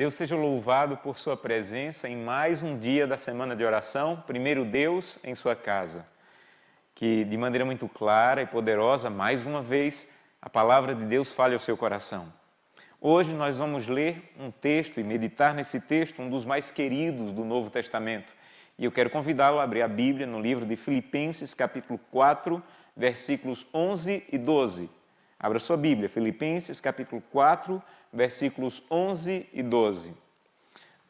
Deus seja louvado por sua presença em mais um dia da semana de oração, primeiro Deus em sua casa. Que de maneira muito clara e poderosa, mais uma vez, a palavra de Deus fale ao seu coração. Hoje nós vamos ler um texto e meditar nesse texto, um dos mais queridos do Novo Testamento. E eu quero convidá-lo a abrir a Bíblia no livro de Filipenses, capítulo 4, versículos 11 e 12. Abra sua Bíblia, Filipenses, capítulo 4, versículos 11 e 12.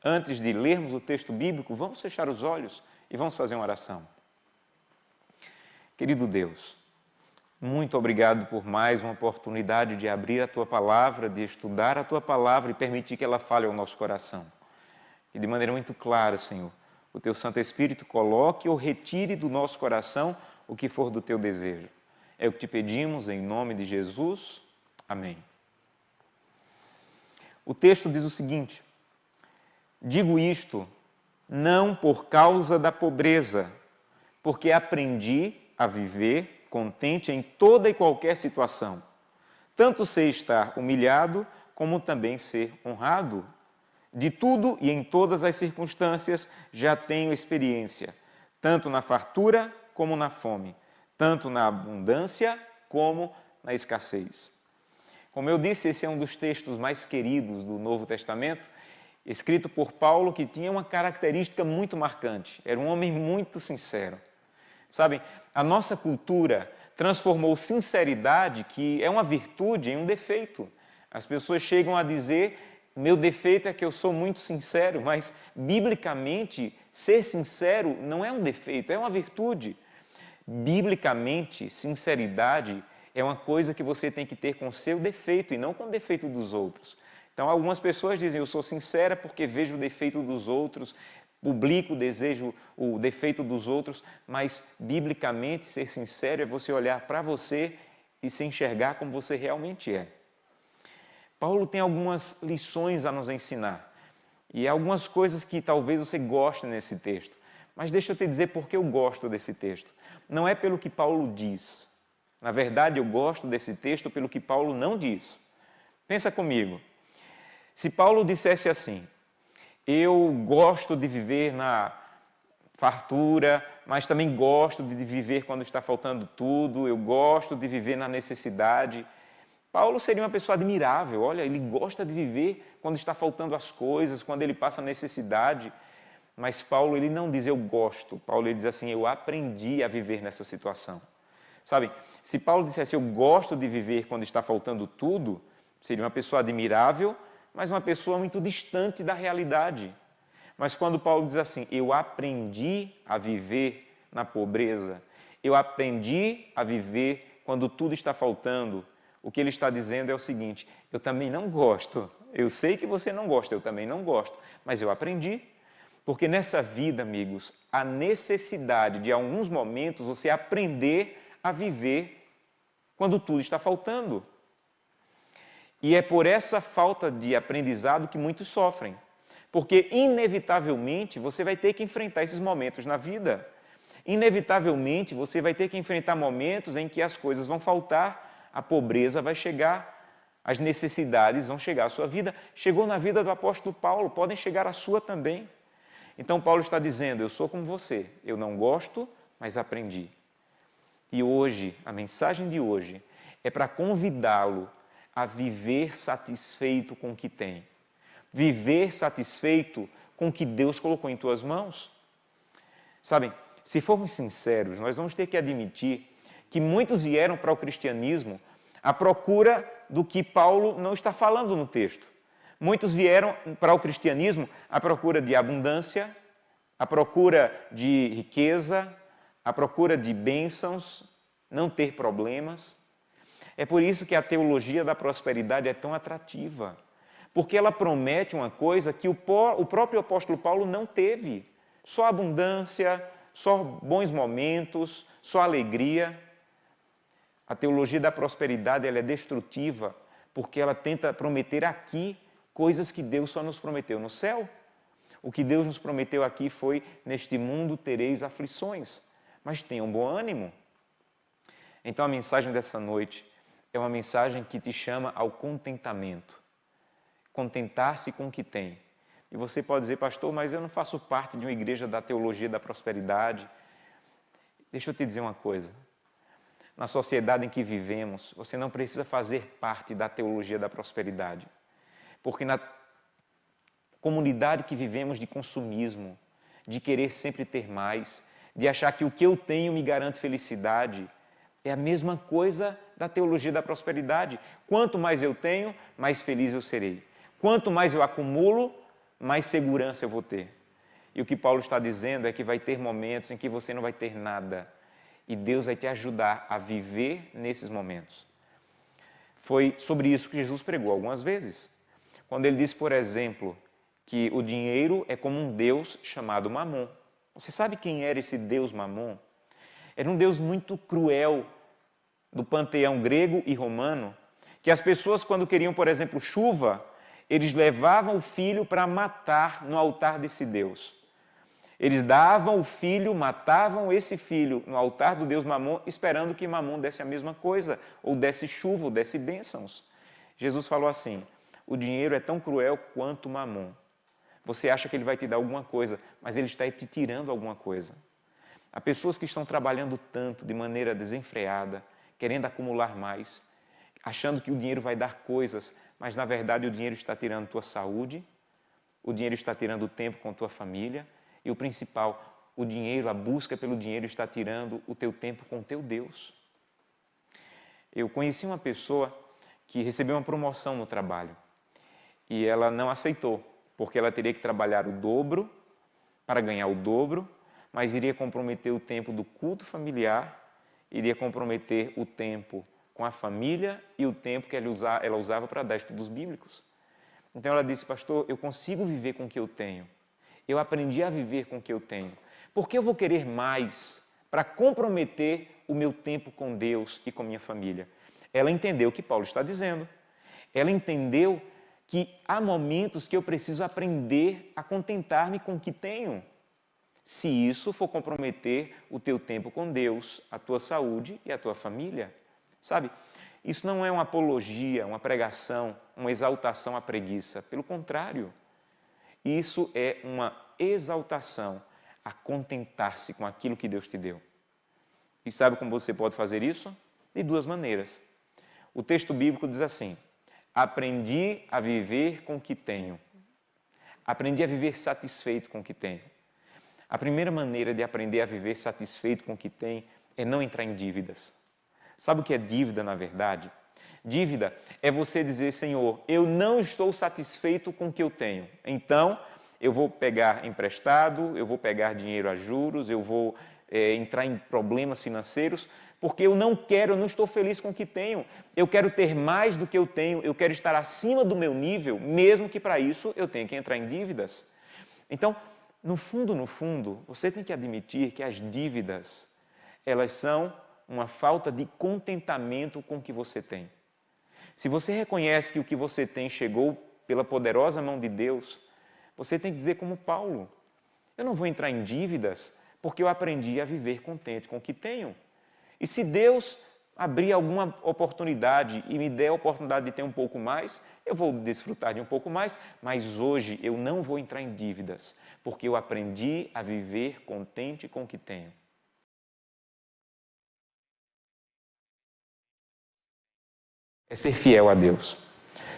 Antes de lermos o texto bíblico, vamos fechar os olhos e vamos fazer uma oração. Querido Deus, muito obrigado por mais uma oportunidade de abrir a Tua Palavra, de estudar a Tua Palavra e permitir que ela fale ao nosso coração. E de maneira muito clara, Senhor, o Teu Santo Espírito coloque ou retire do nosso coração o que for do Teu desejo. É o que te pedimos em nome de Jesus. Amém. O texto diz o seguinte: digo isto não por causa da pobreza, porque aprendi a viver contente em toda e qualquer situação. Tanto sei estar humilhado, como também ser honrado. De tudo e em todas as circunstâncias já tenho experiência, tanto na fartura como na fome, tanto na abundância como na escassez. Como eu disse, esse é um dos textos mais queridos do Novo Testamento, escrito por Paulo, que tinha uma característica muito marcante. Era um homem muito sincero. Sabem, a nossa cultura transformou sinceridade, que é uma virtude, em um defeito. As pessoas chegam a dizer, meu defeito é que eu sou muito sincero, mas, biblicamente, ser sincero não é um defeito, é uma virtude. Biblicamente, sinceridade é uma coisa que você tem que ter com o seu defeito e não com o defeito dos outros. Então, algumas pessoas dizem, eu sou sincera porque vejo o defeito dos outros, publico, desejo o defeito dos outros, mas, biblicamente, ser sincero é você olhar para você e se enxergar como você realmente é. Paulo tem algumas lições a nos ensinar e algumas coisas que talvez você goste nesse texto. Mas deixa eu te dizer por que eu gosto desse texto. Não é pelo que Paulo diz. Na verdade, eu gosto desse texto pelo que Paulo não diz. Pensa comigo. Se Paulo dissesse assim, eu gosto de viver na fartura, mas também gosto de viver quando está faltando tudo, eu gosto de viver na necessidade. Paulo seria uma pessoa admirável. Olha, ele gosta de viver quando está faltando as coisas, quando ele passa necessidade. Mas Paulo, ele não diz eu gosto. Paulo, ele diz assim, eu aprendi a viver nessa situação. Sabe, se Paulo dissesse eu gosto de viver quando está faltando tudo, seria uma pessoa admirável, mas uma pessoa muito distante da realidade. Mas quando Paulo diz assim, eu aprendi a viver na pobreza, eu aprendi a viver quando tudo está faltando, o que ele está dizendo é o seguinte, eu também não gosto, eu sei que você não gosta, eu também não gosto, mas eu aprendi. Porque nessa vida, amigos, a necessidade de, em alguns momentos, você aprender a viver quando tudo está faltando. E é por essa falta de aprendizado que muitos sofrem. Porque, inevitavelmente, você vai ter que enfrentar esses momentos na vida. Inevitavelmente, você vai ter que enfrentar momentos em que as coisas vão faltar, a pobreza vai chegar, as necessidades vão chegar à sua vida. Chegou na vida do apóstolo Paulo, podem chegar à sua também. Então, Paulo está dizendo, eu sou como você, eu não gosto, mas aprendi. E hoje, a mensagem de hoje é para convidá-lo a viver satisfeito com o que tem. Viver satisfeito com o que Deus colocou em tuas mãos. Sabem, se formos sinceros, nós vamos ter que admitir que muitos vieram para o cristianismo à procura do que Paulo não está falando no texto. Muitos vieram para o cristianismo à procura de abundância, à procura de riqueza, à procura de bênçãos, não ter problemas. É por isso que a teologia da prosperidade é tão atrativa, porque ela promete uma coisa que o próprio apóstolo Paulo não teve. Só abundância, só bons momentos, só alegria. A teologia da prosperidade ela é destrutiva, porque ela tenta prometer aqui coisas que Deus só nos prometeu no céu. O que Deus nos prometeu aqui foi, neste mundo tereis aflições, mas tenham bom ânimo. Então a mensagem dessa noite é uma mensagem que te chama ao contentamento. contentar-se com o que tem. E você pode dizer, pastor, mas eu não faço parte de uma igreja da teologia da prosperidade. Deixa eu te dizer uma coisa. Na sociedade em que vivemos, você não precisa fazer parte da teologia da prosperidade. Porque na comunidade que vivemos de consumismo, de querer sempre ter mais, de achar que o que eu tenho me garante felicidade, é a mesma coisa da teologia da prosperidade. Quanto mais eu tenho, mais feliz eu serei. Quanto mais eu acumulo, mais segurança eu vou ter. E o que Paulo está dizendo é que vai ter momentos em que você não vai ter nada. E Deus vai te ajudar a viver nesses momentos. Foi sobre isso que Jesus pregou algumas vezes. Quando ele disse, por exemplo, que o dinheiro é como um deus chamado Mamon. Você sabe quem era esse deus Mamon? Era um deus muito cruel do panteão grego e romano, que as pessoas, quando queriam, por exemplo, chuva, eles levavam o filho para matar no altar desse deus. Eles davam o filho, matavam esse filho no altar do deus Mamon, esperando que Mamon desse a mesma coisa, ou desse chuva, ou desse bênçãos. Jesus falou assim, o dinheiro é tão cruel quanto Mamon. Você acha que ele vai te dar alguma coisa, mas ele está te tirando alguma coisa. Há pessoas que estão trabalhando tanto, de maneira desenfreada, querendo acumular mais, achando que o dinheiro vai dar coisas, mas na verdade o dinheiro está tirando tua saúde, o dinheiro está tirando o tempo com tua família e o principal, o dinheiro, a busca pelo dinheiro está tirando o teu tempo com o teu Deus. Eu conheci uma pessoa que recebeu uma promoção no trabalho e ela não aceitou, porque ela teria que trabalhar o dobro para ganhar o dobro, mas iria comprometer o tempo do culto familiar, iria comprometer o tempo com a família e o tempo que ela usava para dar estudos bíblicos. Então ela disse, pastor, eu consigo viver com o que eu tenho. Eu aprendi a viver com o que eu tenho. Por que eu vou querer mais para comprometer o meu tempo com Deus e com minha família? Ela entendeu o que Paulo está dizendo. Ela entendeu que há momentos que eu preciso aprender a contentar-me com o que tenho. Se isso for comprometer o teu tempo com Deus, a tua saúde e a tua família. Sabe, isso não é uma apologia, uma pregação, uma exaltação à preguiça. Pelo contrário, isso é uma exaltação a contentar-se com aquilo que Deus te deu. E sabe como você pode fazer isso? De duas maneiras. O texto bíblico diz assim, aprendi a viver com o que tenho. Aprendi a viver satisfeito com o que tenho. A primeira maneira de aprender a viver satisfeito com o que tem é não entrar em dívidas. Sabe o que é dívida, na verdade? Dívida é você dizer, Senhor, eu não estou satisfeito com o que eu tenho. Então, eu vou pegar emprestado, eu vou pegar dinheiro a juros, eu vou entrar em problemas financeiros, porque eu não estou feliz com o que tenho. Eu quero ter mais do que eu tenho, eu quero estar acima do meu nível, mesmo que para isso eu tenha que entrar em dívidas. Então, no fundo, você tem que admitir que as dívidas, elas são uma falta de contentamento com o que você tem. Se você reconhece que o que você tem chegou pela poderosa mão de Deus, você tem que dizer como Paulo, eu não vou entrar em dívidas porque eu aprendi a viver contente com o que tenho. E se Deus abrir alguma oportunidade e me der a oportunidade de ter um pouco mais, eu vou desfrutar de um pouco mais, mas hoje eu não vou entrar em dívidas, porque eu aprendi a viver contente com o que tenho. É ser fiel a Deus.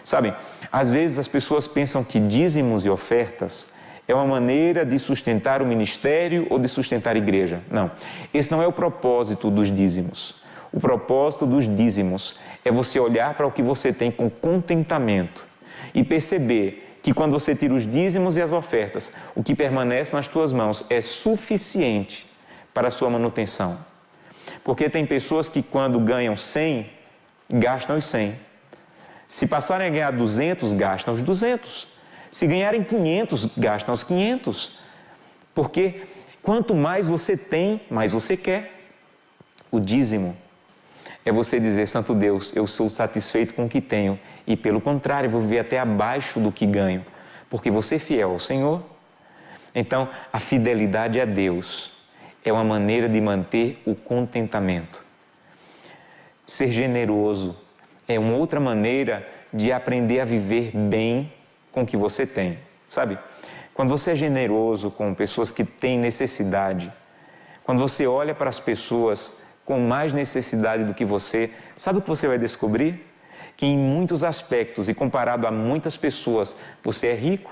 Sabe, às vezes as pessoas pensam que dízimos e ofertas é uma maneira de sustentar o ministério ou de sustentar a igreja. Não, esse não é o propósito dos dízimos. O propósito dos dízimos é você olhar para o que você tem com contentamento e perceber que quando você tira os dízimos e as ofertas, o que permanece nas tuas mãos é suficiente para a sua manutenção. Porque tem pessoas que quando ganham 100, gastam os 100. Se passarem a ganhar 200, gastam os 200. Se ganharem 500, gastam os 500. Porque quanto mais você tem, mais você quer. O dízimo é você dizer, Santo Deus, eu sou satisfeito com o que tenho e, pelo contrário, vou viver até abaixo do que ganho, porque você é fiel ao Senhor. Então, a fidelidade a Deus é uma maneira de manter o contentamento. Ser generoso é uma outra maneira de aprender a viver bem com o que você tem. Sabe? Quando você é generoso com pessoas que têm necessidade, quando você olha para as pessoas com mais necessidade do que você, sabe o que você vai descobrir? Que em muitos aspectos e comparado a muitas pessoas, você é rico.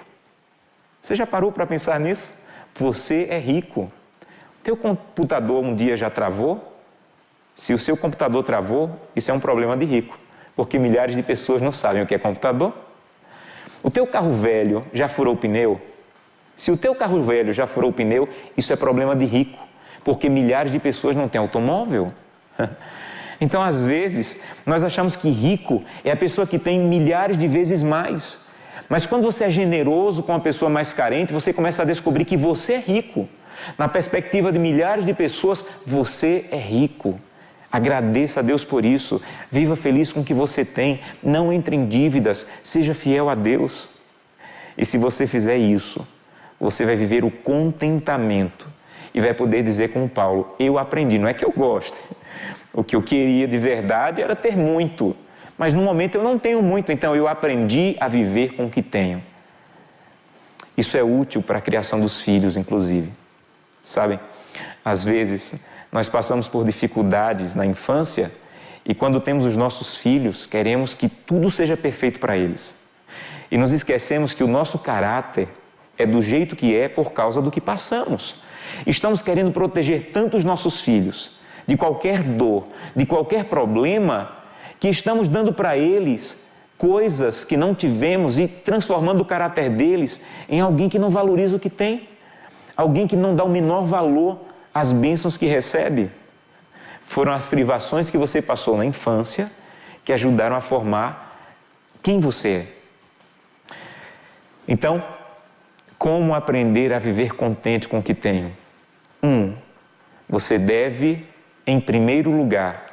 Você já parou para pensar nisso? Você é rico. Teu computador um dia já travou? Se o seu computador travou, isso é um problema de rico, porque milhares de pessoas não sabem o que é computador. O teu carro velho já furou o pneu? Se o teu carro velho já furou o pneu, isso é problema de rico, porque milhares de pessoas não têm automóvel. Então, às vezes, nós achamos que rico é a pessoa que tem milhares de vezes mais. Mas quando você é generoso com a pessoa mais carente, você começa a descobrir que você é rico. Na perspectiva de milhares de pessoas, você é rico. Agradeça a Deus por isso. Viva feliz com o que você tem. Não entre em dívidas. Seja fiel a Deus. E se você fizer isso, você vai viver o contentamento e vai poder dizer como Paulo, eu aprendi, não é que eu goste. O que eu queria de verdade era ter muito, mas no momento eu não tenho muito, então eu aprendi a viver com o que tenho. Isso é útil para a criação dos filhos, inclusive. Sabem, às vezes nós passamos por dificuldades na infância e quando temos os nossos filhos, queremos que tudo seja perfeito para eles. E nos esquecemos que o nosso caráter é do jeito que é por causa do que passamos. Estamos querendo proteger tanto os nossos filhos de qualquer dor, de qualquer problema, que estamos dando para eles coisas que não tivemos e transformando o caráter deles em alguém que não valoriza o que tem, alguém que não dá o menor valor às bênçãos que recebe. Foram as privações que você passou na infância que ajudaram a formar quem você é. Então, como aprender a viver contente com o que tenho? 1. Você deve, em primeiro lugar,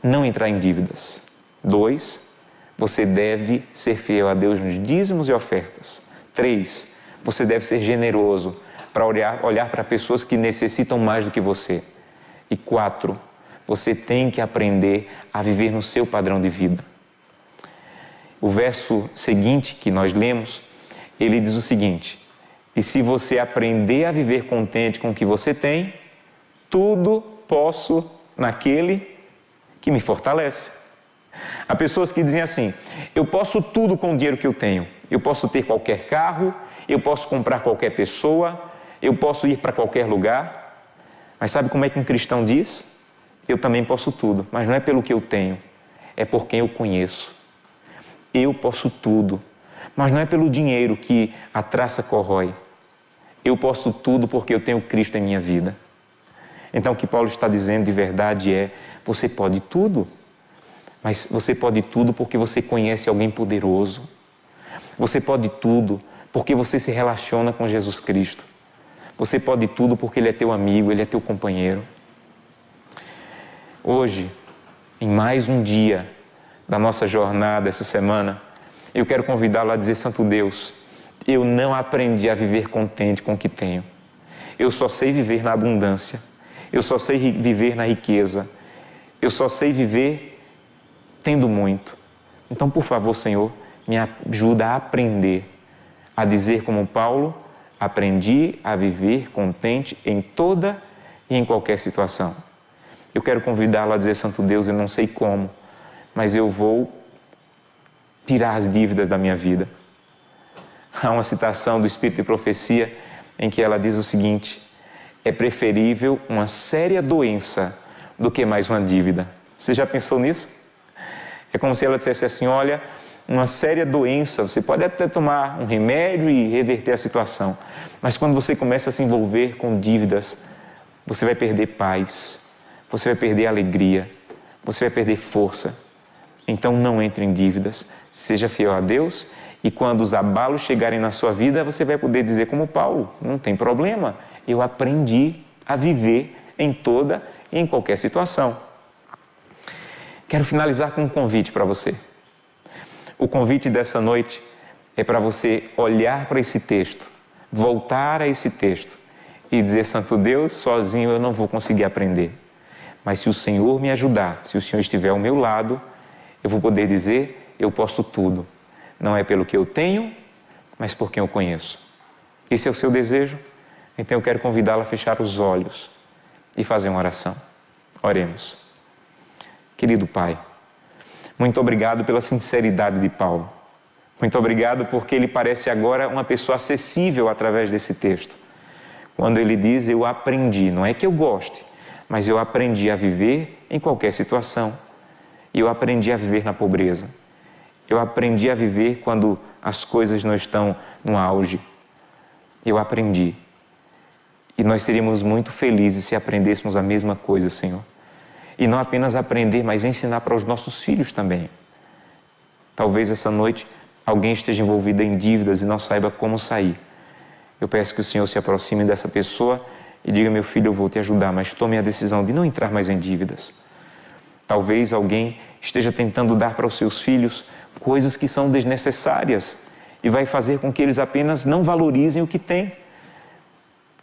não entrar em dívidas. 2. Você deve ser fiel a Deus nos dízimos e ofertas. 3. Você deve ser generoso para olhar para pessoas que necessitam mais do que você. E 4. Você tem que aprender a viver no seu padrão de vida. O verso seguinte que nós lemos, ele diz o seguinte: e se você aprender a viver contente com o que você tem, tudo posso naquele que me fortalece. Há pessoas que dizem assim, eu posso tudo com o dinheiro que eu tenho. Eu posso ter qualquer carro, eu posso comprar qualquer pessoa, eu posso ir para qualquer lugar. Mas sabe como é que um cristão diz? Eu também posso tudo, mas não é pelo que eu tenho, é por quem eu conheço. Eu posso tudo, mas não é pelo dinheiro que a traça corrói. Eu posso tudo porque eu tenho Cristo em minha vida. Então o que Paulo está dizendo de verdade é, você pode tudo, mas você pode tudo porque você conhece alguém poderoso. Você pode tudo porque você se relaciona com Jesus Cristo. Você pode tudo porque Ele é teu amigo, Ele é teu companheiro. Hoje, em mais um dia da nossa jornada essa semana, eu quero convidá-lo a dizer, Santo Deus, eu não aprendi a viver contente com o que tenho. Eu só sei viver na abundância. Eu só sei viver na riqueza. Eu só sei viver tendo muito. Então, por favor, Senhor, me ajuda a aprender a dizer como Paulo, aprendi a viver contente em toda e em qualquer situação. Eu quero convidá-lo a dizer, Santo Deus, eu não sei como, mas eu vou tirar as dívidas da minha vida. Há uma citação do Espírito de Profecia em que ela diz o seguinte, é preferível uma séria doença do que mais uma dívida. Você já pensou nisso? É como se ela dissesse assim, olha, uma séria doença, você pode até tomar um remédio e reverter a situação, mas quando você começa a se envolver com dívidas, você vai perder paz, você vai perder alegria, você vai perder força. Então não entre em dívidas, seja fiel a Deus e quando os abalos chegarem na sua vida, você vai poder dizer como Paulo, não tem problema, eu aprendi a viver em toda e em qualquer situação. Quero finalizar com um convite para você. O convite dessa noite é para você olhar para esse texto, voltar a esse texto e dizer, Santo Deus, sozinho eu não vou conseguir aprender. Mas se o Senhor me ajudar, se o Senhor estiver ao meu lado, eu vou poder dizer, eu posso tudo. Não é pelo que eu tenho, mas por quem eu conheço. Esse é o seu desejo? Então eu quero convidá-lo a fechar os olhos e fazer uma oração. Oremos. Querido Pai, muito obrigado pela sinceridade de Paulo. Muito obrigado porque ele parece agora uma pessoa acessível através desse texto. Quando ele diz, eu aprendi, não é que eu goste, mas eu aprendi a viver em qualquer situação. Eu aprendi a viver na pobreza. Eu aprendi a viver quando as coisas não estão no auge. Eu aprendi. E nós seríamos muito felizes se aprendêssemos a mesma coisa, Senhor. E não apenas aprender, mas ensinar para os nossos filhos também. Talvez essa noite alguém esteja envolvido em dívidas e não saiba como sair. Eu peço que o Senhor se aproxime dessa pessoa e diga, meu filho, eu vou te ajudar, mas tome a decisão de não entrar mais em dívidas. Talvez alguém esteja tentando dar para os seus filhos coisas que são desnecessárias e vai fazer com que eles apenas não valorizem o que têm.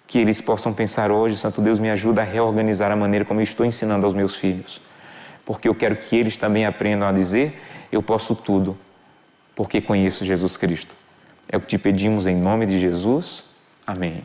Que eles possam pensar hoje, Santo Deus, me ajuda a reorganizar a maneira como eu estou ensinando aos meus filhos. Porque eu quero que eles também aprendam a dizer, eu posso tudo, porque conheço Jesus Cristo. É o que te pedimos em nome de Jesus. Amém.